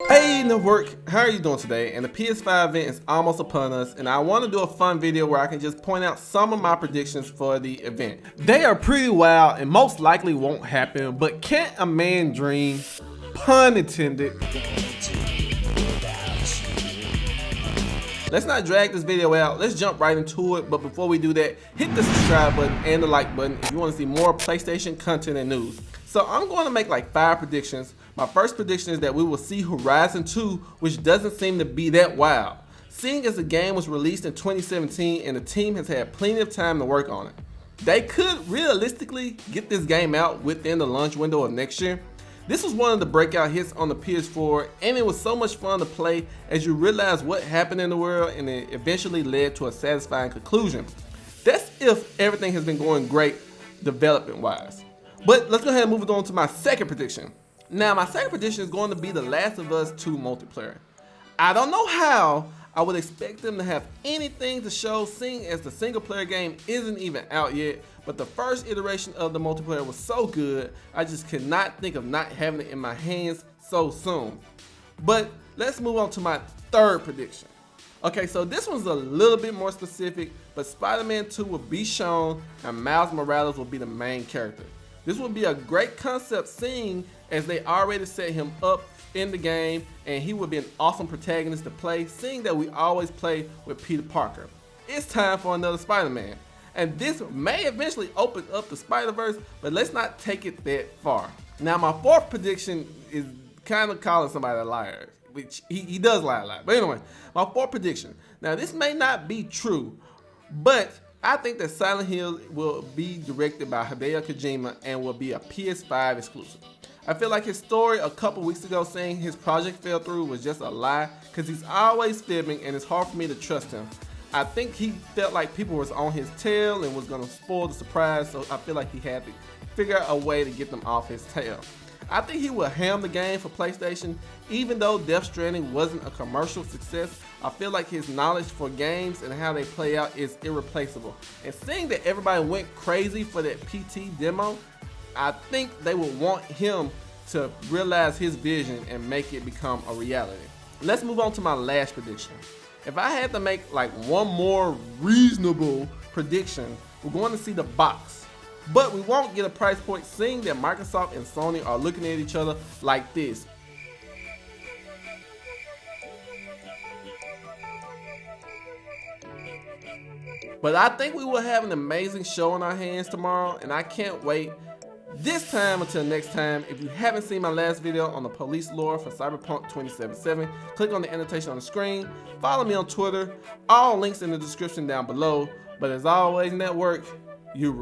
Hey network, how are you doing today? And the PS5 event is almost upon us, and I want to do a fun video where I can just point out some of my predictions for the event. They are pretty wild and most likely won't happen, but can't a man dream? Pun intended. Let's not drag this video out, let's jump right into it. But before we do that, hit the subscribe button and the like button if you want to see more PlayStation content and news. So I'm going to make like 5 predictions. My first prediction is that we will see Horizon 2, which doesn't seem to be that wild, seeing as the game was released in 2017 and the team has had plenty of time to work on it. They could realistically get this game out within the launch window of next year. This was one of the breakout hits on the PS4, and it was so much fun to play as you realize what happened in the world, and it eventually led to a satisfying conclusion. That's if everything has been going great development wise. But let's go ahead and move on to my second prediction. Now my second prediction is going to be The Last of Us 2 multiplayer. I don't know how I would expect them to have anything to show, seeing as the single player game isn't even out yet, but the first iteration of the multiplayer was so good, I just could not think of not having it in my hands so soon. But let's move on to my third prediction. Okay, so this one's a little bit more specific, but Spider-Man 2 will be shown and Miles Morales will be the main character. This would be a great concept, seeing as they already set him up in the game, and he would be an awesome protagonist to play, seeing that we always play with Peter Parker. It's time for another Spider-Man, and this may eventually open up the Spider-Verse, but let's not take it that far. Now my fourth prediction is kind of calling somebody a liar, which he does lie a lot. But anyway, my fourth prediction. Now this may not be true, but I think that Silent Hill will be directed by Hideo Kojima and will be a PS5 exclusive. I feel like his story a couple weeks ago saying his project fell through was just a lie, because he's always fibbing and it's hard for me to trust him. I think he felt like people was on his tail and was going to spoil the surprise, so I feel like he had to figure out a way to get them off his tail. I think he will ham the game for PlayStation. Even though Death Stranding wasn't a commercial success, I feel like his knowledge for games and how they play out is irreplaceable. And seeing that everybody went crazy for that PT demo, I think they would want him to realize his vision and make it become a reality. Let's move on to my last prediction. If I had to make like one more reasonable prediction, we're going to see the box. But we won't get a price point, seeing that Microsoft and Sony are looking at each other like this. But I think we will have an amazing show in our hands tomorrow, and I can't wait. This time until next time, if you haven't seen my last video on the police lore for Cyberpunk 2077, click on the annotation on the screen, follow me on Twitter, all links in the description down below. But as always, network, you rule.